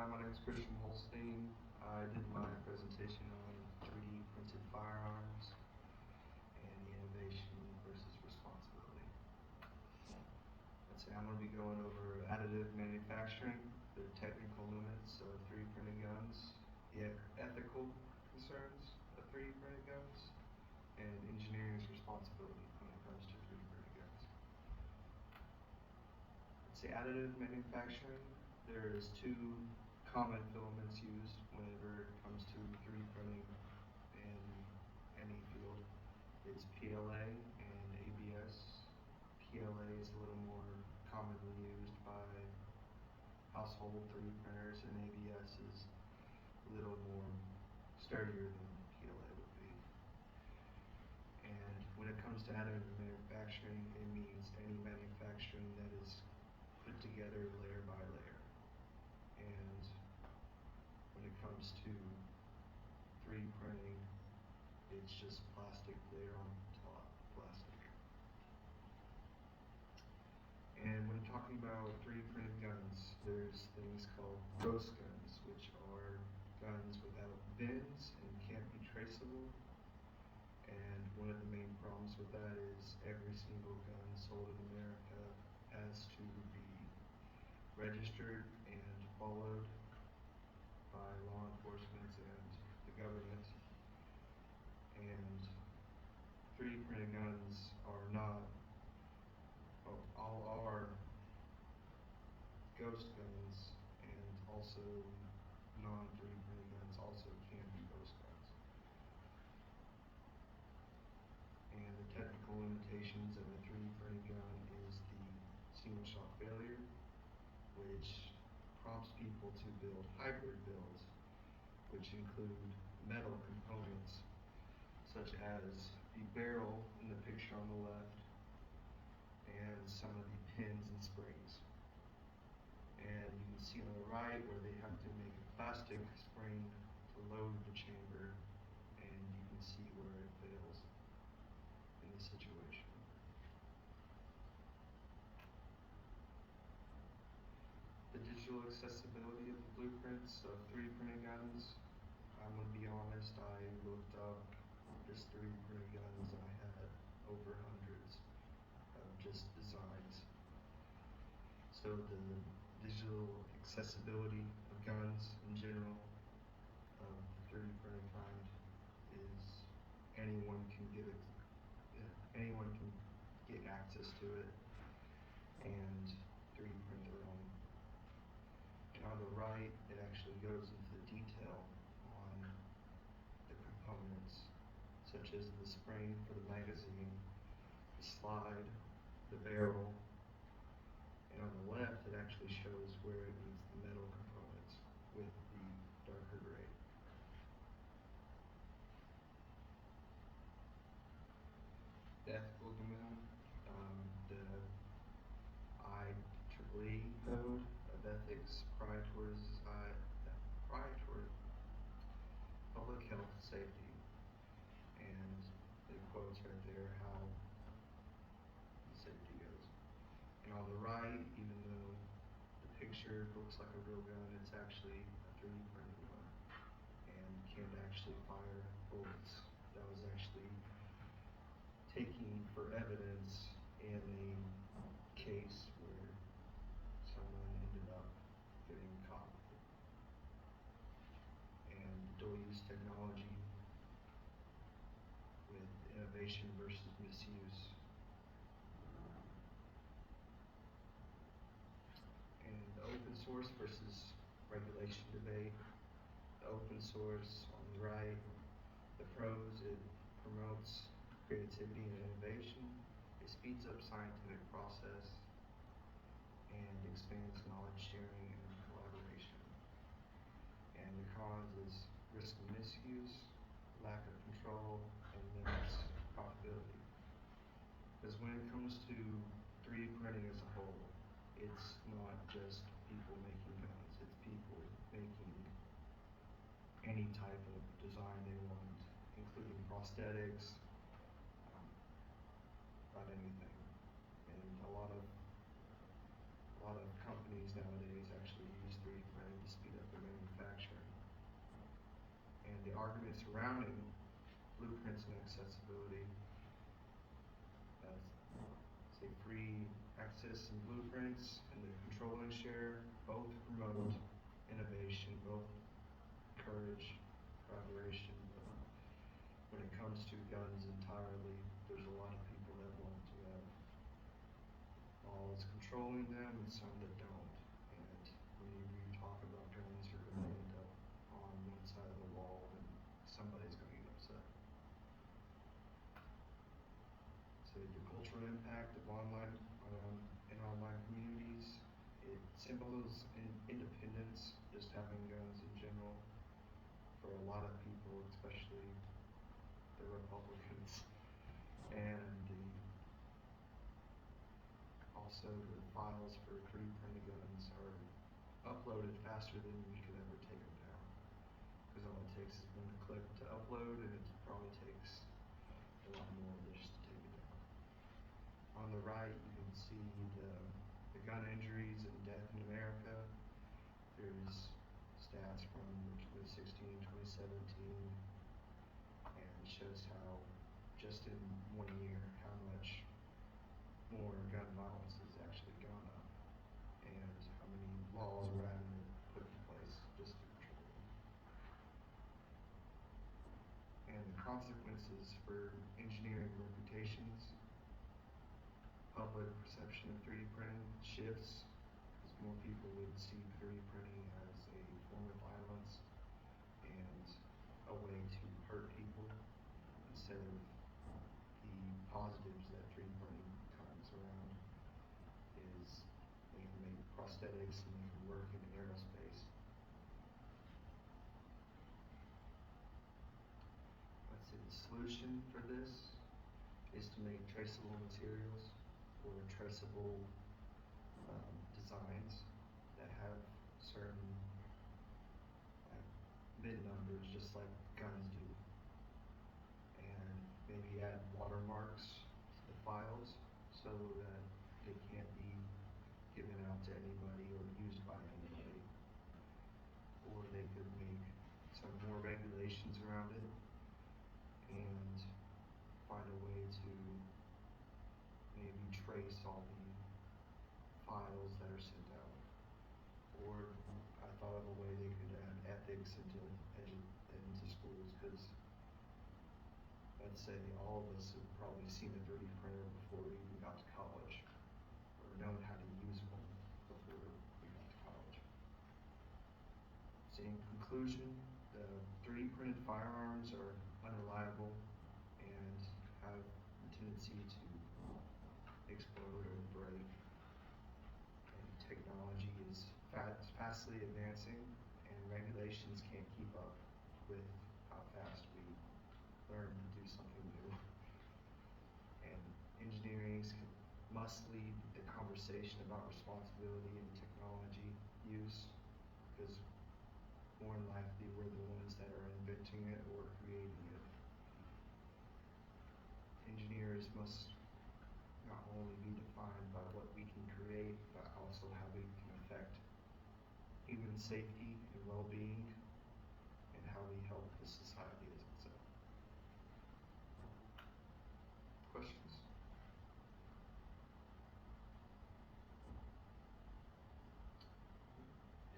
My name is Christian Holstein. I did my presentation on 3D printed firearms and the innovation versus responsibility. I'm going to be going over additive manufacturing, the technical limits of 3D printed guns, the ethical concerns of 3D printed guns, and engineering's responsibility when it comes to 3D printed guns. Additive manufacturing, there's two common filaments used whenever it comes to 3D printing in any field. It's PLA and ABS. PLA is a little more commonly used by household 3D printers, and ABS is a little more sturdier than PLA would be. And when it comes to additive manufacturing, it means any manufacturing that is put together layer by layer. And when it comes to 3D printing, it's just plastic layer on top plastic. And when talking about 3D printed guns, there's things called ghost guns, which are guns without VINs and can't be traceable. And one of the main problems with that is every single gun sold in America has to be registered and followed by law enforcement and the government. And 3D printed guns are not, all are ghost guns, and also non-3D printed guns also can be ghost guns. And the technical limitations of a 3D printed gun is the single shot failure, which prompts people to build hybrid builds, which include metal components, such as the barrel in the picture on the left, and some of the pins and springs. And you can see on the right where they have to make a plastic spring to load the chamber, and you can see where it fails in this situation. The digital accessibility of the blueprints of 3D printed guns. I'm going to be honest, I looked up just 3D printed guns and I had over hundreds of just designs. So the digital accessibility of guns in general, of the 3D printed kind, is anyone can get access to it and 3D print their own. And on the right, it actually goes into the detail on the components, such as the spring for the magazine, the slide, the barrel, and on the left, it actually shows where it needs the metal components with the darker gray. The ethical dilemma, the IEEE code of ethics toward public health and safety, and it quotes right there how the safety goes. And on the right, even though the picture looks like a real gun, it's actually a 3D printed one and can't actually fire bullets. That was actually taken for evidence in a case where someone ended up getting caught. And dual use technology with innovation versus misuse. And the open source versus regulation debate. The open source on the right, the pros, it promotes creativity and innovation. It speeds up scientific process and expands knowledge sharing and collaboration. And the cons is risk of misuse, lack of control, and limits profitability. Because when it comes to 3D printing as a whole, it's not just people making guns, it's people making any type of design they want, including prosthetics, about anything. And a lot of companies nowadays actually use 3D printing to speed up their argument surrounding blueprints and accessibility. Say free access and blueprints and the control and share both promote innovation, both encourage collaboration. But when it comes to guns entirely, there's a lot of people that want to have laws controlling them and some that don't. And when you talk about guns, you're going to end up on one side of the wall and somebody's going to get upset. So the cultural impact of online communities, it symbolizes independence, just having guns in general, for a lot of people, especially the Republicans. And also the files for 3D printed guns are uploaded faster than we could ever take them down. Because all it takes is one click to upload, and it probably takes a lot more just to take it down. On the right, you can see the gun injuries and death in America. There's stats from 2016 and 2017, and it shows how just in 1 year, how much more gun violence has actually gone up, and how many laws were having to put in place just to control them. And the consequences for engineering reputations, public perception of 3D printing shifts, because more people would see 3D printing as a form of violence and a way to hurt people instead of the positives that 3D printing comes around is they can make prosthetics and they can work in aerospace. Let's see, the solution for this is to make traceable materials or traceable designs that have certain bit numbers, just like guns do, and maybe add watermarks to the files so that they can't be given out to anybody or used by anybody. Or they could make some more regulations around it and find a way to maybe trace all the files that are sent out. Or I thought of a way they could add ethics into schools, because let's say all of us have probably seen a 3D printer before we even got to college, or known how to use one before we got to college. So in conclusion, the 3D printed firearms are unreliable and have a tendency to explode or break. And technology is fastly advancing, and regulations can't keep up with how fast we learn to do something new. And engineering must lead the conversation about responsibility and technology use, because more than likely we're the ones that are inventing it or creating it. Engineers must not only be defined by what we can create, but also how we can affect human safety and well-being, and how we help the society as itself. Questions?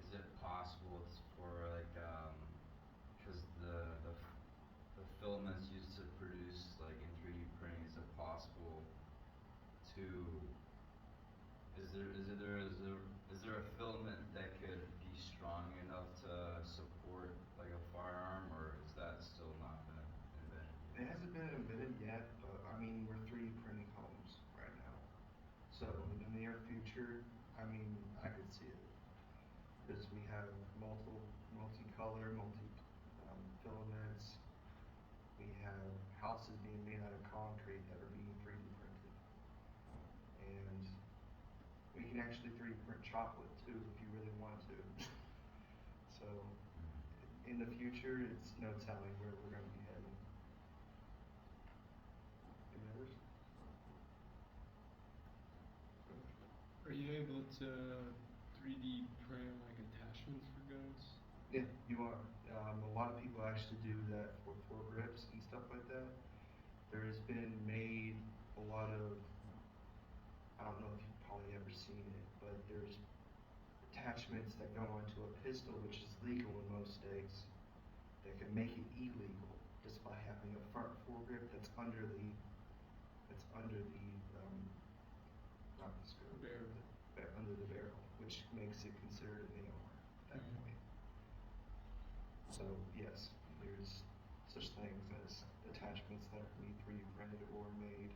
Is it possible for because the filaments used to produce like in 3D printing, is it possible to is there a filament that could be strong enough to support like a firearm, or is that still not been invented? It hasn't been invented yet, but I mean, we're 3D printing homes right now. So in the near future, I mean, I could see it, because we have multicolor, filaments. We have houses being made out of concrete that are being 3D printed, and we can actually 3D print chocolate too if you really want to. So in the future, it's no telling where we're going to be heading. Any others? Are you able to 3D print like attachments for guns? Yeah, you are. A lot of people actually do that for grips and stuff like that. There has been made a lot of, I don't know if you've probably ever seen it, but there's attachments that go onto a pistol, which is legal in most states, that can make it illegal just by having a front foregrip that's under the, not the scope, Barrel. under the barrel, which makes it considered an AR at that Mhm. point. So yes, there's such things as attachments that can be 3D printed or made